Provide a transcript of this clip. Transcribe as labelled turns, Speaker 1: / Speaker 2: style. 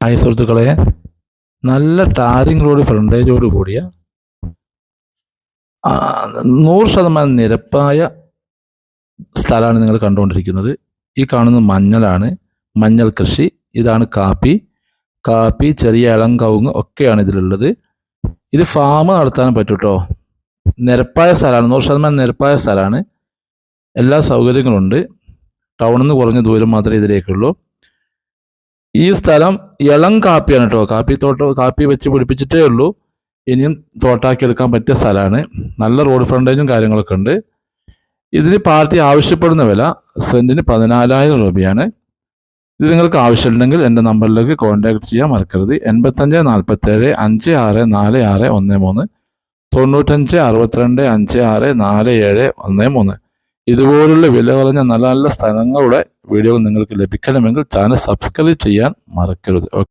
Speaker 1: Hi സുഹൃത്തുക്കളെ, നല്ല tarring road ഫ്രണ്ടേജോട് കൂടിയ 100% നിരപ്പായ സ്ഥലമാണ് നിങ്ങൾ കണ്ടുകൊണ്ടിരിക്കുന്നത്. ഈ കാണുന്ന മഞ്ഞളാണ്, മഞ്ഞൾ കൃഷി. ഇതാണ് കാപ്പി, ചെറിയ ഇളം കവുങ്ങ് ഒക്കെയാണ് ഇതിലുള്ളത്. ഇത് ഫാം നടത്താൻ പറ്റും കേട്ടോ. നിരപ്പായ സ്ഥലമാണ്, 100% നിരപ്പായ സ്ഥലമാണ്. എല്ലാ സൗകര്യങ്ങളുണ്ട്. ടൗണിൽ നിന്ന് കുറഞ്ഞ ദൂരം മാത്രമേ ഇതിലേക്കുള്ളൂ. ഈ സ്ഥലം ഇളം കാപ്പിയാണ് കേട്ടോ. കാപ്പി വെച്ച് പിടിപ്പിച്ചിട്ടേ ഉള്ളൂ. ഇനിയും തോട്ടാക്കി എടുക്കാൻ പറ്റിയ സ്ഥലമാണ്. നല്ല റോഡ് ഫ്രണ്ടേജും കാര്യങ്ങളൊക്കെ ഉണ്ട്. ഇതിന് പാർട്ടി ആവശ്യപ്പെടുന്ന വില സെൻറ്റിന് 14,000 രൂപയാണ്. ഇത് നിങ്ങൾക്ക് ആവശ്യമുണ്ടെങ്കിൽ എൻ്റെ നമ്പറിലേക്ക് കോൺടാക്ട് ചെയ്യാൻ മറക്കരുത്. 85 47 56 46 13 95 62 56 47 13. ഇതുപോലുള്ള വില കുറഞ്ഞ നല്ല നല്ല സ്ഥലങ്ങളുടെ വീഡിയോ നിങ്ങൾക്ക് ലഭിക്കണമെങ്കിൽ ചാനൽ സബ്സ്ക്രൈബ് ചെയ്യാൻ മറക്കരുത്.